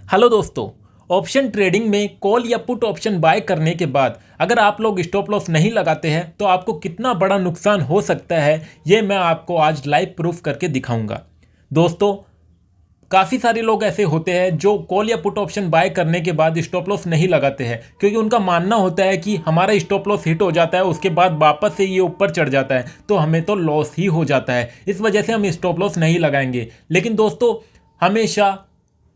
Hello दोस्तों। Option trading में call या पुट ऑप्शन बाय करने के बाद अगर आप लोग स्टॉप लॉस नहीं लगाते हैं तो आपको कितना बड़ा नुकसान हो सकता है, ये मैं आपको आज लाइव प्रूफ करके दिखाऊंगा। दोस्तों, काफ़ी सारे लोग ऐसे होते हैं जो कॉल या पुट ऑप्शन बाय करने के बाद स्टॉप लॉस नहीं लगाते हैं, क्योंकि उनका मानना होता है कि हमारा स्टॉप लॉस हिट हो जाता है, उसके बाद वापस से ये ऊपर चढ़ जाता है तो हमें तो लॉस ही हो जाता है, इस वजह से हम स्टॉप लॉस नहीं लगाएंगे। लेकिन दोस्तों, हमेशा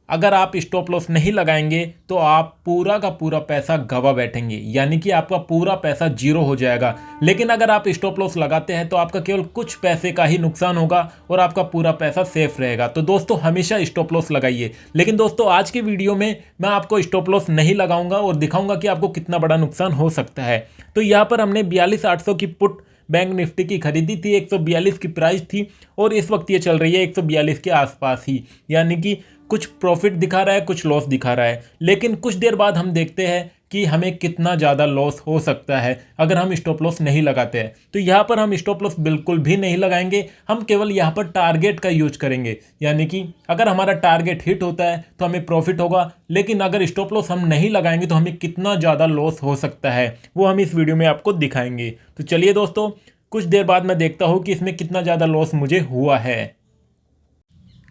अगर आप स्टॉप लॉस नहीं लगाएंगे तो आप पूरा का पूरा पैसा गवा बैठेंगे, यानी कि आपका पूरा पैसा जीरो हो जाएगा। लेकिन अगर आप स्टॉप लॉस लगाते हैं तो आपका केवल कुछ पैसे का ही नुकसान होगा और आपका पूरा पैसा सेफ रहेगा। तो दोस्तों, हमेशा स्टॉप लॉस लगाइए। लेकिन दोस्तों, आज की वीडियो में मैं आपको स्टॉप लॉस नहीं लगाऊंगा और दिखाऊंगा कि आपको कितना बड़ा नुकसान हो सकता है। तो यहाँ पर हमने 42,800 की पुट बैंक निफ्टी की खरीदी थी, 142 की प्राइस थी और इस वक्त ये चल रही है 142 के आसपास ही, यानी कि कुछ प्रॉफिट दिखा रहा है, कुछ लॉस दिखा रहा है। लेकिन कुछ देर बाद हम देखते हैं कि हमें कितना ज़्यादा लॉस हो सकता है अगर हम स्टॉप लॉस नहीं लगाते हैं। तो यहाँ पर हम स्टॉप लॉस बिल्कुल भी नहीं लगाएंगे, हम केवल यहाँ पर टारगेट का यूज करेंगे, यानी कि अगर हमारा टारगेट हिट होता है तो हमें प्रॉफिट होगा। लेकिन अगर स्टॉप लॉस हम नहीं लगाएंगे तो हमें कितना ज़्यादा लॉस हो सकता है वो हम इस वीडियो में आपको दिखाएंगे। तो चलिए दोस्तों, कुछ देर बाद मैं देखता हूँ कि इसमें कितना ज़्यादा लॉस मुझे हुआ है।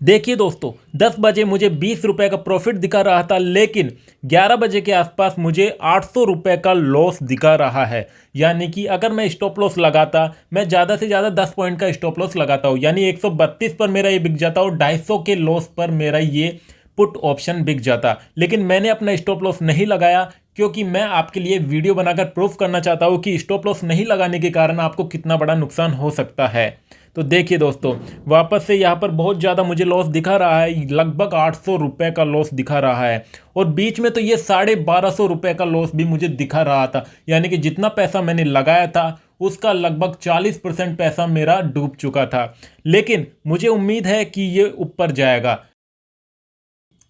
देखिए दोस्तों, 10 बजे मुझे 20 रुपये का प्रॉफिट दिखा रहा था, लेकिन 11 बजे के आसपास मुझे 800 रुपये का लॉस दिखा रहा है। यानी कि अगर मैं स्टॉप लॉस लगाता, मैं ज़्यादा से ज़्यादा 10 पॉइंट का स्टॉप लॉस लगाता हूँ, यानी 132 पर मेरा ये बिक जाता और 250 के लॉस पर मेरा ये पुट ऑप्शन बिक जाता। लेकिन मैंने अपना स्टॉप लॉस नहीं लगाया, क्योंकि मैं आपके लिए वीडियो बनाकर प्रूफ करना चाहता हूँ कि स्टॉप लॉस नहीं लगाने के कारण आपको कितना बड़ा नुकसान हो सकता है। तो देखिए दोस्तों, वापस से यहाँ पर बहुत ज़्यादा मुझे लॉस दिखा रहा है, लगभग 800 रुपये का लॉस दिखा रहा है। और बीच में तो ये 1250 रुपये का लॉस भी मुझे दिखा रहा था, यानी कि जितना पैसा मैंने लगाया था उसका लगभग 40% पैसा मेरा डूब चुका था। लेकिन मुझे उम्मीद है कि ये ऊपर जाएगा,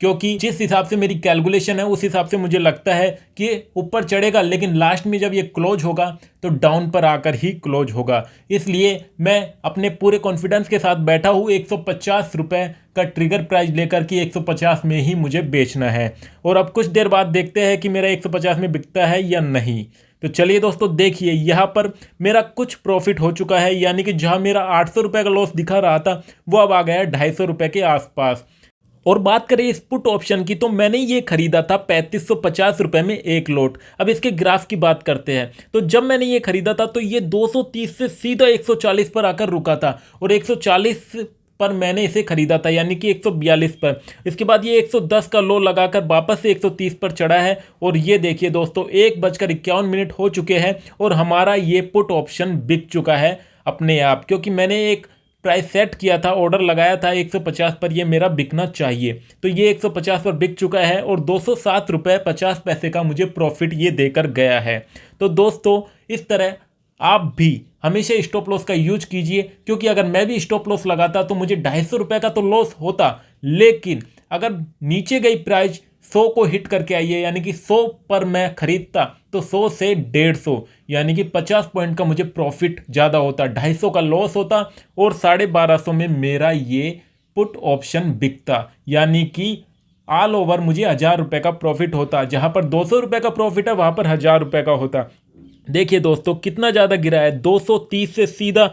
क्योंकि जिस हिसाब से मेरी कैलकुलेशन है उस हिसाब से मुझे लगता है कि ऊपर चढ़ेगा, लेकिन लास्ट में जब ये क्लोज होगा तो डाउन पर आकर ही क्लोज होगा। इसलिए मैं अपने पूरे कॉन्फिडेंस के साथ बैठा हूँ 150 रुपये का ट्रिगर प्राइस लेकर कि 150 में ही मुझे बेचना है। और अब कुछ देर बाद देखते हैं कि मेरा 150 में बिकता है या नहीं। तो चलिए दोस्तों, देखिए यहाँ पर मेरा कुछ प्रॉफिट हो चुका है, यानी कि जहाँ मेरा 800 रुपये का लॉस दिखा रहा था वो अब आ गया है 250 रुपये के आसपास। और बात करें इस पुट ऑप्शन की, तो मैंने ये खरीदा था 3550 रुपये में एक लोट। अब इसके ग्राफ की बात करते हैं, तो जब मैंने ये खरीदा था तो ये 230 से सीधा 140 पर आकर रुका था और 140 पर मैंने इसे खरीदा था, यानी कि 142 पर। इसके बाद ये 110 का लो लगाकर वापस से 130 पर चढ़ा है। और ये देखिए दोस्तों, 1:51 हो चुके हैं और हमारा ये पुट ऑप्शन बिक चुका है अपने आप, क्योंकि मैंने एक प्राइस सेट किया था, ऑर्डर लगाया था 150 पर ये मेरा बिकना चाहिए। तो ये 150 पर बिक चुका है और 207 रुपये 50 पैसे का मुझे प्रॉफिट ये देकर गया है। तो दोस्तों, इस तरह आप भी हमेशा स्टॉप लॉस का यूज कीजिए, क्योंकि अगर मैं भी स्टॉप लॉस लगाता तो मुझे 250 रुपये का तो लॉस होता, लेकिन अगर नीचे गई प्राइस 100 को हिट करके आई है, यानी कि 100 पर मैं खरीदता तो 100 से 150, यानी कि 50 पॉइंट का मुझे प्रॉफिट ज़्यादा होता, 250 का लॉस होता और 1250 में मेरा ये पुट ऑप्शन बिकता, यानी कि ऑल ओवर मुझे 1000 रुपये का प्रॉफिट होता। जहाँ पर 200 रुपये का प्रॉफिट है वहाँ पर 1000 रुपये का होता। देखिए दोस्तों, कितना ज़्यादा गिरा है, 230 से सीधा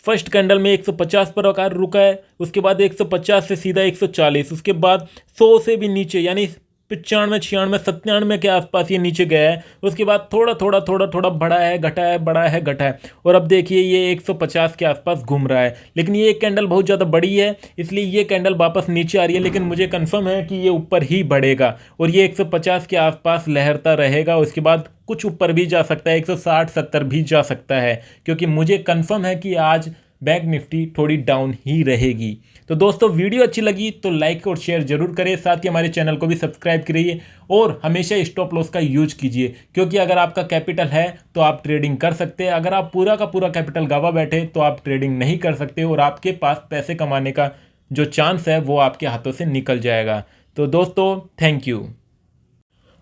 फर्स्ट कैंडल में 150 पर आकर रुका है, उसके बाद 150 से सीधा 140, उसके बाद 100 से भी नीचे, यानी 95 96 97 के आसपास ये नीचे गया है। उसके बाद थोड़ा थोड़ा थोड़ा थोड़ा बढ़ा है, घटा है, बढ़ा है, घटा है, और अब देखिए ये 150 के आसपास घूम रहा है। लेकिन ये एक कैंडल बहुत ज़्यादा बड़ी है, इसलिए ये कैंडल वापस नीचे आ रही है, लेकिन मुझे कंफर्म है कि ये ऊपर ही बढ़ेगा और ये 150 के आसपास लहरता रहेगा। उसके बाद कुछ ऊपर भी जा सकता है, 160-70 भी जा सकता है, क्योंकि मुझे कंफर्म है कि आज बैंक निफ्टी थोड़ी डाउन ही रहेगी। तो दोस्तों, वीडियो अच्छी लगी तो लाइक और शेयर जरूर करें, साथ ही हमारे चैनल को भी सब्सक्राइब करिए और हमेशा स्टॉप लॉस का यूज कीजिए, क्योंकि अगर आपका कैपिटल है तो आप ट्रेडिंग कर सकते हैं। अगर आप पूरा का पूरा कैपिटल गवा बैठे तो आप ट्रेडिंग नहीं कर सकते और आपके पास पैसे कमाने का जो चांस है वो आपके हाथों से निकल जाएगा। तो दोस्तों, थैंक यू।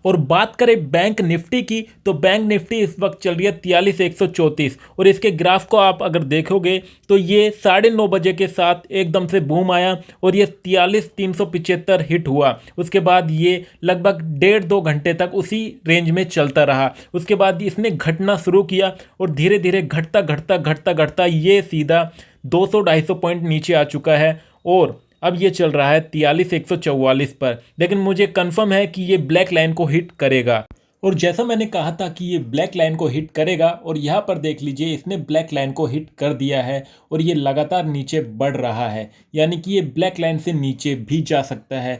और बात करें बैंक निफ्टी की, तो बैंक निफ्टी इस वक्त चल रही है 43,134 और इसके ग्राफ को आप अगर देखोगे तो ये 9:30 बजे के साथ एकदम से बूम आया और ये 43,375 हिट हुआ। उसके बाद ये लगभग 1.5-2 घंटे तक उसी रेंज में चलता रहा। उसके बाद इसने घटना शुरू किया और धीरे धीरे घटता घटता घटता घटता ये सीधा 200-250 पॉइंट नीचे आ चुका है और अब ये चल रहा है 43,144 पर। लेकिन मुझे कंफर्म है कि ये ब्लैक लाइन को हिट करेगा और जैसा मैंने कहा था कि ये ब्लैक लाइन को हिट करेगा और यहाँ पर देख लीजिए इसने ब्लैक लाइन को हिट कर दिया है और ये लगातार नीचे बढ़ रहा है, यानी कि ये ब्लैक लाइन से नीचे भी जा सकता है